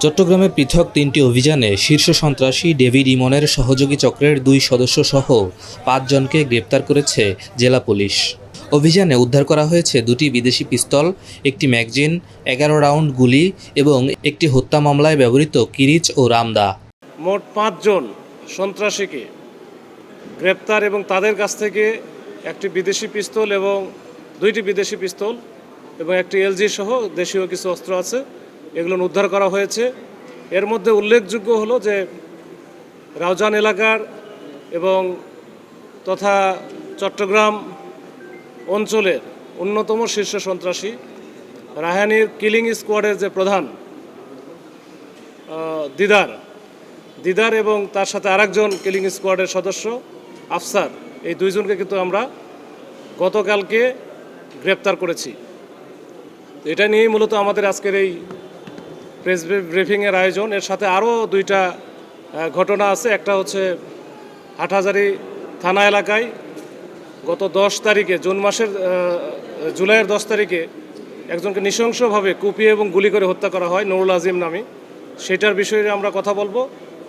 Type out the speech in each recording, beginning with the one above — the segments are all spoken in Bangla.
চট্টগ্রামে পৃথক ৩টি অভিযানে শীর্ষ সন্ত্রাসী ডেভিড ইমনের সহযোগী চক্রের ২ সদস্যসহ ৫ জনকে গ্রেপ্তার করেছে জেলা পুলিশ। অভিযানে উদ্ধার করা হয়েছে ২টি বিদেশি পিস্তল, একটি ম্যাগাজিন, ১১ রাউন্ড গুলি এবং একটি হত্যা মামলায় ব্যবহৃত কিরিচ ও রামদা। মোট ৫ জন সন্ত্রাসীকে গ্রেপ্তার এবং তাদের কাছ থেকে একটি বিদেশি পিস্তল এবং ২টি বিদেশি পিস্তল এবং একটি এলজি সহ দেশীয় কিছু অস্ত্র আছে, এগুলো উদ্ধার করা হয়েছে। এর মধ্যে উল্লেখযোগ্য হলো যে রাউজান এলাকার এবং তথা চট্টগ্রাম অঞ্চলের অন্যতম শীর্ষ সন্ত্রাসী রায়হানীর কিলিং স্কোয়াডের যে প্রধান দিদার এবং তার সাথে আরেকজন কিলিং স্কোয়াডের সদস্য আফসার, এই ২ জনকে কিন্তু আমরা গতকালকে গ্রেপ্তার করেছি। এটা নিয়েই মূলত আমাদের আজকের এই প্রেস ব্রিফিংয়ের আয়োজন। এর সাথে আরও ২টা ঘটনা আছে। একটা হচ্ছে হাটহাজারী থানা এলাকায় গত ১০ তারিখে জুলাইয়ের ১০ তারিখে একজনকে নৃশংসভাবে কুপিয়ে এবং গুলি করে হত্যা করা হয় নুরুল আজিম নামে, সেটার বিষয়ে আমরা কথা বলবো।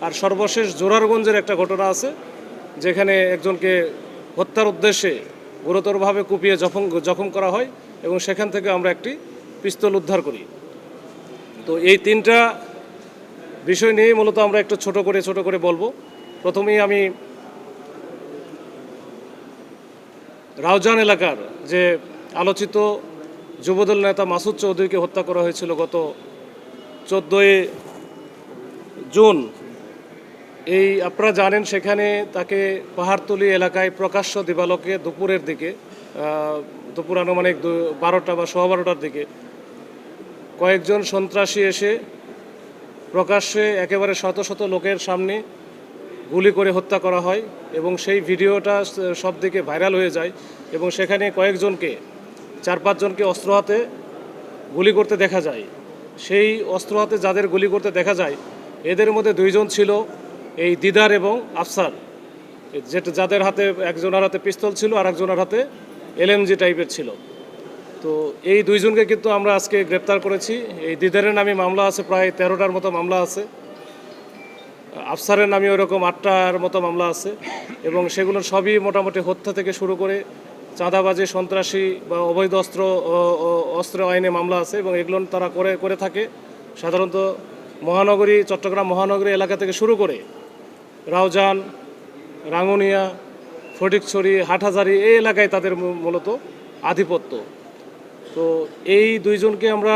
আর সর্বশেষ জোরারগঞ্জের একটা ঘটনা আছে, যেখানে একজনকে হত্যার উদ্দেশ্যে গুরুতরভাবে কুপিয়ে জখম করা হয় এবং সেখান থেকে আমরা একটি পিস্তল উদ্ধার করি। তো এই ৩টা বিষয় নিয়ে মূলত আমরা একটু ছোট করে বলবো। প্রথমেই আমি রাউজান এলাকার যে আলোচিত যুবদল নেতা মাসুদ চৌধুরীকে হত্যা করা হয়েছিল গত 14 জুন। এই আপনারা জানেন, সেখানে তাকে পাহাড়তলি এলাকায় প্রকাশ্য দিবালোকে দুপুর আনুমানিক 12টা বা 12:15টার দিকে কয়েকজন সন্ত্রাসী এসে প্রকাশ্যে একেবারে শত শত লোকের সামনে গুলি করে হত্যা করা হয় এবং সেই ভিডিওটা সব দিকে ভাইরাল হয়ে যায় এবং সেখানে কয়েকজনকে 4-5 জনকে অস্ত্র হাতে গুলি করতে দেখা যায়। সেই অস্ত্র হাতে যাদের গুলি করতে দেখা যায় এদের মধ্যে 2 জন ছিল এই দিদার এবং আফসার, যাদের হাতে একজনের হাতে পিস্তল ছিল আর একজনের হাতে এলএমজি টাইপের ছিল। তো এই 2 জনকে কিন্তু আমরা আজকে গ্রেপ্তার করেছি। এই দিদারের নামে মামলা আছে, প্রায় 13টার মতো মামলা আছে। আফসারের নামে ওরকম 8টার মতো মামলা আছে এবং সেগুলো সবই মোটামুটি হত্যা থেকে শুরু করে চাঁদাবাজি, সন্ত্রাসী বা অবৈধ অস্ত্র আইনে মামলা আছে এবং এগুলো তারা করে থাকে সাধারণত চট্টগ্রাম মহানগরী এলাকা থেকে শুরু করে রাউজান, রাঙ্গুনিয়া, ফটিকছড়ি, হাটহাজারী এই এলাকায় তাদের মূলত আধিপত্য। তো এই 2 জনকে আমরা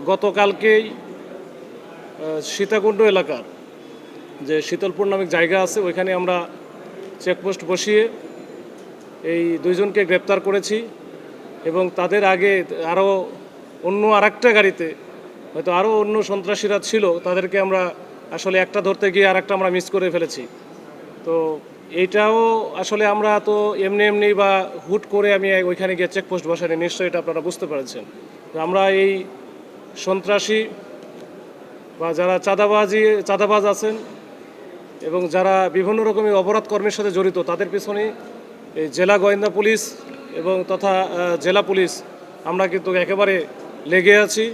গতকালকেই সীতাকুণ্ড এলাকার যে শীতলপুর নামক জায়গা আছে ওইখানে আমরা চেকপোস্ট বসিয়ে এই 2 জনকে গ্রেপ্তার করেছি এবং তাদের আগে আরও অন্য আরেকটা গাড়িতে হয়তো আরও অন্য সন্ত্রাসীরা ছিল, তাদেরকে আমরা আসলে একটা ধরতে গিয়ে আরেকটা আমরা মিস করে ফেলেছি। তো এইটাও আসলে আমরা তো এমনি বা হুট করে আমি ওইখানে গিয়ে চেকপোস্ট বসাইনি, নিশ্চয়ই এটা আপনারা বুঝতে পেরেছেন। আমরা এই সন্ত্রাসী বা যারা চাঁদাবাজ আছেন এবং যারা বিভিন্ন রকমের অপরাধ কর্মের সাথে জড়িত তাদের পিছনে এই জেলা গোয়েন্দা পুলিশ এবং তথা জেলা পুলিশ আমরা কিন্তু একেবারে লেগে আছি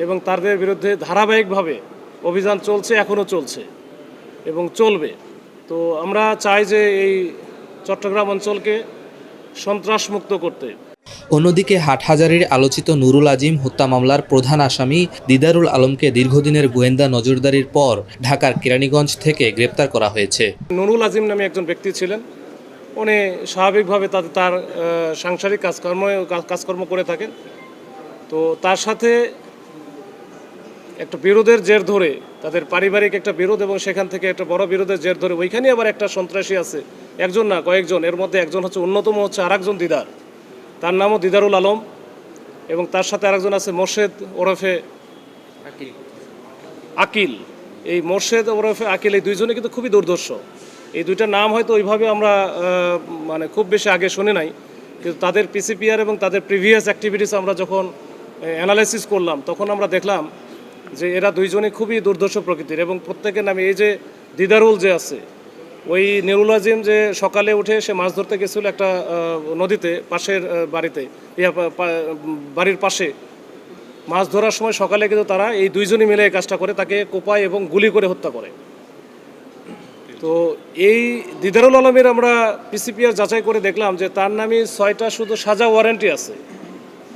এবং তাদের বিরুদ্ধে ধারাবাহিকভাবে অভিযান চলছে, এখনও চলছে এবং চলবে। তো আমরা চাই যে এই চট্টগ্রাম অঞ্চলকে সন্ত্রাসমুক্ত করতে। অন্যদিকে হাটহাজারীর আলোচিত নুরুল আজিম হত্যা মামলার প্রধান আসামি দিদারুল আলমকে দীর্ঘদিনের গোয়েন্দা নজরদারির পর ঢাকার কেরানীগঞ্জ থেকে গ্রেপ্তার করা হয়েছে। নুরুল আজিম নামে একজন ব্যক্তি ছিলেন, উনি স্বাভাবিকভাবে তার সাংসারিক কাজকর্ম করে থাকেন। তো তার সাথে একটা বিরোধের জের ধরে, তাদের পারিবারিক একটা বিরোধ এবং সেখান থেকে একটা বড় বিরোধের জের ধরে ওইখানে আবার একটা সন্ত্রাসী আছে, একজন না কয়েকজন, এর মধ্যে একজন হচ্ছে অন্যতম হচ্ছে আরেকজন দিদার, তার নামও দিদারুল আলম এবং তার সাথে আরেকজন আছে মোর্শেদ ওরফে আকিল। এই মোর্শেদ ওরফে আকিল এই 2 জনে কিন্তু খুবই দুর্ধর্ষ। এই 2টা নাম হয়তো ওইভাবে আমরা খুব বেশি আগে শুনে নাই, কিন্তু তাদের পিসিপিআর এবং তাদের প্রিভিয়াস অ্যাক্টিভিটিস আমরা যখন অ্যানালাইসিস করলাম তখন আমরা দেখলাম যে এরা 2 জনই খুবই দুর্ধর্ষ প্রকৃতির এবং প্রত্যেকের নামে এই যে দিদারুল যে আছে ওই নুরুল আজিম যে সকালে উঠে সে মাছ ধরতে গেছিল একটা নদীতে পাশের বাড়িতে বাড়ির পাশে মাছ ধরার সময় সকালে কিন্তু তারা এই দুইজনই মিলে এই কাজটা করে, তাকে কোপায় এবং গুলি করে হত্যা করে। তো এই দিদারুল আলমের আমরা পিসিপিআর যাচাই করে দেখলাম যে তার নামে 6টা শুধু সাজা ওয়ারেন্টি আছে,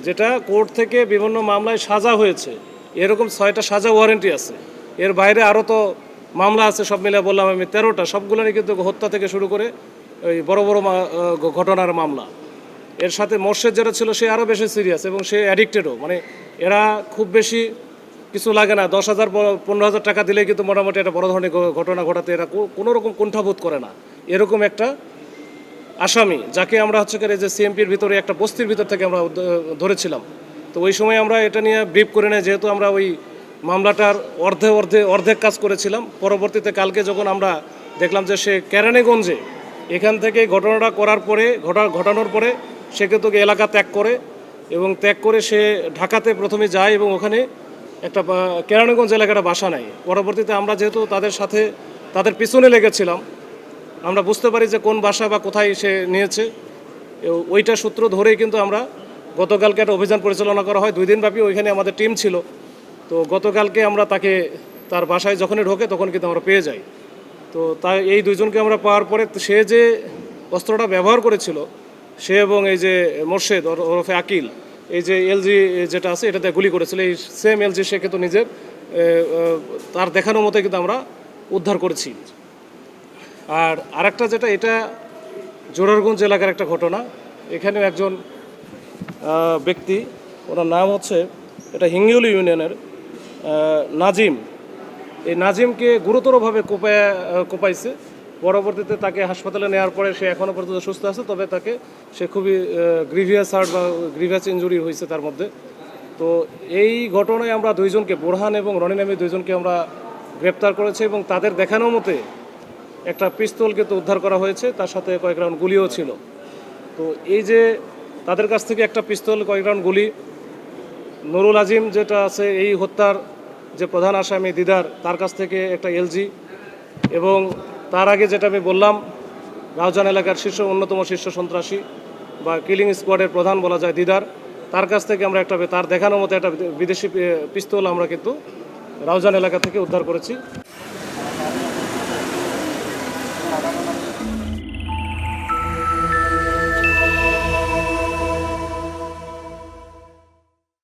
যেটা কোর্ট থেকে বিভিন্ন মামলায় সাজা হয়েছে, এরকম 6টা সাজা ওয়ারেন্টি আছে। এর বাইরে আরও তো মামলা আছে, সব মিলে বললাম আমি 13টা, সবগুলোরই কিন্তু হত্যা থেকে শুরু করে ওই বড় বড় ঘটনার মামলা। এর সাথে মোর্শেদ যেটা ছিল সে আরও বেশি সিরিয়াস এবং সে অ্যাডিক্টেডও, মানে এরা খুব বেশি কিছু লাগে না, 10,000 15,000 টাকা দিলেই কিন্তু মোটামুটি একটা বড় ধরনের ঘটনা ঘটাতে এরা কোনো রকম কুণ্ঠাবোধ করে না। এরকম একটা আসামি যাকে আমরা হচ্ছে কি যে সিএমপির ভিতরে একটা বস্তির ভিতর থেকে আমরা ধরেছিলাম। তো ওই সময় আমরা এটা নিয়ে ব্রিফ করে নেই, যেহেতু আমরা ওই মামলাটার অর্ধেক কাজ করেছিলাম। পরবর্তীতে কালকে যখন আমরা দেখলাম যে সে কেরানীগঞ্জে এখান থেকে ঘটনাটা করার পরে ঘটানোর পরে সে কিন্তু এলাকা ত্যাগ করে, এবং ত্যাগ করে সে ঢাকাতে প্রথমে যায় এবং ওখানে একটা কেরানীগঞ্জ এলাকাটা বাসা নেয়। পরবর্তীতে আমরা যেহেতু তাদের সাথে তাদের পিছনে লেগেছিলাম, আমরা বুঝতে পারি যে কোন বাসা বা কোথায় সে নিয়েছে। ওইটা সূত্র ধরেই কিন্তু আমরা গতকালকে একটা অভিযান পরিচালনা করা হয় 2 দিন ব্যাপী, ওইখানে আমাদের টিম ছিল। তো গতকালকে আমরা তাকে তার বাসায় যখনই ঢোকে তখন কিন্তু আমরা পেয়ে যাই। তো তাই এই দুইজনকে আমরা পাওয়ার পরে সে যে অস্ত্রটা ব্যবহার করেছিল সে এবং এই যে মোর্শেদ ওরফে আকিল, এই যে এলজি যেটা আছে এটাতে গুলি করেছিল, এই সেম এলজি সে কিন্তু নিজের তার দেখানোর মতো কিন্তু আমরা উদ্ধার করেছি। আর আরেকটা যেটা, এটা জোরারগঞ্জ এলাকার একটা ঘটনা। এখানেও একজন ব্যক্তি, ওনার নাম হচ্ছে এটা হিঙ্গিউলি ইউনিয়নের নাজিম। এই নাজিমকে গুরুতরভাবে কোপাইছে। পরবর্তীতে তাকে হাসপাতালে নেওয়ার পরে সে এখনও পর্যন্ত সুস্থ আছে, তবে সে খুবই গ্রিভিয়াস হার্ট বা গ্রিভিয়াস ইনজুরি হয়েছে তার মধ্যে। তো এই ঘটনায় আমরা দুইজনকে, বোরহান এবং রনি নামে দুইজনকে আমরা গ্রেপ্তার করেছি, এবং তাদের দেখানো মতে একটা পিস্তল কিন্তু উদ্ধার করা হয়েছে, তার সাথে কয়েক রাউন্ড গুলিও ছিল। তো এই যে তাদের কাছ থেকে একটা পিস্তল, কয়েক রাউন্ড গুলি, নুরুল আজিম যেটা আছে এই হত্যার যে প্রধান আসামি দিদার, তার কাছ থেকে একটা এলজি, এবং তার আগে যেটা আমি বললাম রাউজান এলাকার অন্যতম শীর্ষ সন্ত্রাসী বা কিলিং স্কোয়াডের প্রধান বলা যায় দিদার, তার কাছ থেকে আমরা তার দেখানো মতো একটা বিদেশি পিস্তল আমরা কিন্তু রাউজান এলাকা থেকে উদ্ধার করেছি।